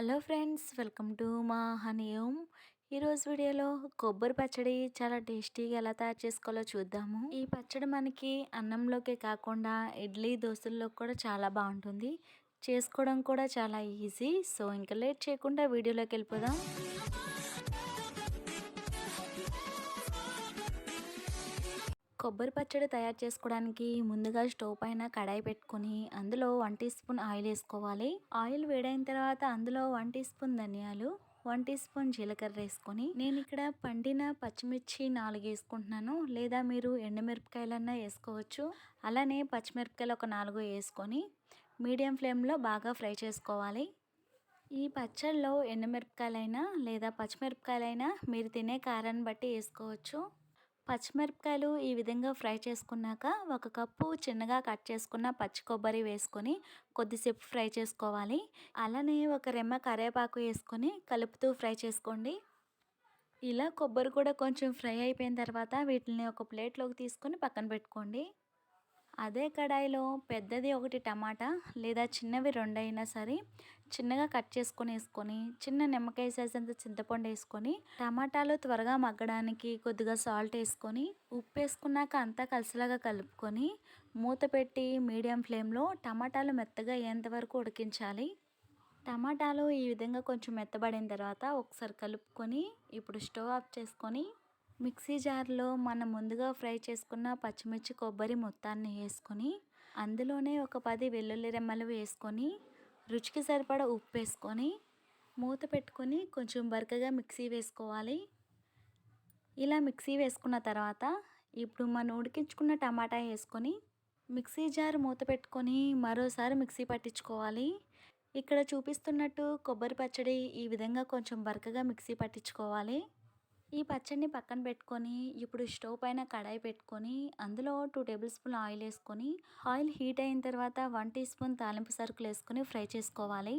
Hello friends, welcome to మా honey home. ఈరోజు వీడియోలో కొబ్బరి పచ్చడి చాలా టేస్టీగా ఎలా తయారు చేసుకోవాలో చూద్దాము. ఈ పచ్చడి మనకి అన్నంలోకే కాకుండా ఇడ్లీ దోశల్లో కూడా చాలా బాగుంటుంది. చేసుకోవడం కూడా చాలా ఈజీ. సో ఇంకా లేట్ చేయకుండా వీడియోలోకి వెళ్ళిపోదాం. కొబ్బరి పచ్చడి తయారు చేసుకోవడానికి ముందుగా స్టవ్ పైన కడాయి పెట్టుకొని అందులో 1 టీ స్పూన్ ఆయిల్ వేసుకోవాలి. ఆయిల్ వేడైన తర్వాత అందులో 1 టీ స్పూన్ ధనియాలు, 1 టీ స్పూన్ జీలకర్ర వేసుకొని, నేను ఇక్కడ పండిన పచ్చిమిర్చి 4 వేసుకుంటున్నాను. లేదా మీరు ఎండుమిరపకాయలన్నా వేసుకోవచ్చు. అలానే పచ్చిమిరపకాయలు ఒక 4 వేసుకొని మీడియం ఫ్లేమ్లో బాగా ఫ్రై చేసుకోవాలి. ఈ పచ్చడిలో ఎండుమిరపకాయలైనా లేదా పచ్చిమిరపకాయలైనా మీరు తినే కారాన్ని బట్టి వేసుకోవచ్చు. పచ్చిమిరపకాయలు ఈ విధంగా ఫ్రై చేసుకున్నాక ఒక కప్పు చిన్నగా కట్ చేసుకున్న పచ్చి కొబ్బరి వేసుకొని కొద్దిసేపు ఫ్రై చేసుకోవాలి. అలానే ఒక రెమ్మ కరివేపాకు వేసుకొని కలుపుతూ ఫ్రై చేసుకోండి. ఇలా కొబ్బరి కూడా కొంచెం ఫ్రై అయిపోయిన తర్వాత వీటిని ఒక ప్లేట్లోకి తీసుకొని పక్కన పెట్టుకోండి. అదే కడాయిలో పెద్దది ఒకటి టమాటా లేదా చిన్నవి 2 అయినా సరే చిన్నగా కట్ చేసుకొని వేసుకొని, చిన్న నిమ్మకాయ సైజ్ అంత చింతపండు వేసుకొని, టమాటాలు త్వరగా మగ్గడానికి కొద్దిగా సాల్ట్ వేసుకొని, ఉప్పు వేసుకున్నాక అంతా కలిసిలాగా కలుపుకొని మూత పెట్టి మీడియం ఫ్లేమ్లో టమాటాలు మెత్తగా అయ్యేంత వరకు ఉడికించాలి. టమాటాలు ఈ విధంగా కొంచెం మెత్తబడిన తర్వాత ఒకసారి కలుపుకొని ఇప్పుడు స్టవ్ ఆఫ్ చేసుకొని మిక్సీ జార్లో మనం ముందుగా ఫ్రై చేసుకున్న పచ్చిమిర్చి కొబ్బరి మొత్తాన్ని వేసుకొని, అందులోనే ఒక 10 వెల్లుల్లి రెమ్మలు వేసుకొని, రుచికి సరిపడా ఉప్పు వేసుకొని మూత పెట్టుకొని కొంచెం బరకగా మిక్సీ వేసుకోవాలి. ఇలా మిక్సీ వేసుకున్న తర్వాత ఇప్పుడు మనం ఉడికించుకున్న టమాటా వేసుకొని మిక్సీ జార్ మూత పెట్టుకొని మరోసారి మిక్సీ పట్టించుకోవాలి. ఇక్కడ చూపిస్తున్నట్టు కొబ్బరి పచ్చడి ఈ విధంగా కొంచెం బరకగా మిక్సీ పట్టించుకోవాలి. ఈ పచ్చడిని పక్కన పెట్టుకొని ఇప్పుడు స్టవ్ పైన కడాయి పెట్టుకొని అందులో 2 టేబుల్ స్పూన్ ఆయిల్ వేసుకొని, ఆయిల్ హీట్ అయిన తర్వాత 1 టీ స్పూన్ తాలింపు సరుకులు వేసుకొని ఫ్రై చేసుకోవాలి.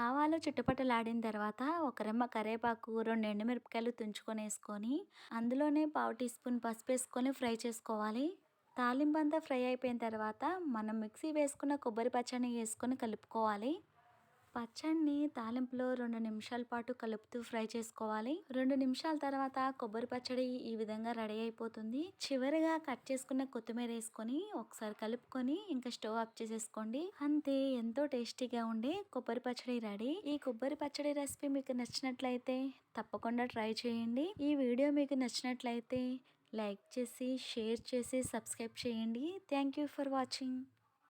ఆవాలు చిటపటలాడిన తర్వాత ఒక రెమ్మ కరివేపాకు, 2 ఎండుమిరపకాయలు తుంచుకొని వేసుకొని అందులోనే 1/2 టీ స్పూన్ పసుపు వేసుకొని ఫ్రై చేసుకోవాలి. తాలింపు అంతా ఫ్రై అయిపోయిన తర్వాత మనం మిక్సీ వేసుకున్న కొబ్బరి పచ్చడిని వేసుకొని కలుపుకోవాలి. పచ్చడిని తాలింపులో 2 నిమిషాల పాటు కలుపుతూ ఫ్రై చేసుకోవాలి. 2 నిమిషాల తర్వాత కొబ్బరి పచ్చడి ఈ విధంగా రెడీ అయిపోతుంది. చివరిగా కట్ చేసుకున్న కొత్తిమీర వేసుకొని ఒకసారి కలుపుకొని ఇంకా స్టవ్ ఆఫ్ చేసేసుకోండి. అంతే, ఎంతో టేస్టీగా ఉండే కొబ్బరి పచ్చడి రెడీ. ఈ కొబ్బరి పచ్చడి రెసిపీ మీకు నచ్చినట్లయితే తప్పకుండా ట్రై చేయండి. ఈ వీడియో మీకు నచ్చినట్లయితే లైక్ చేసి, షేర్ చేసి, సబ్స్క్రైబ్ చేయండి. Thank you for watching.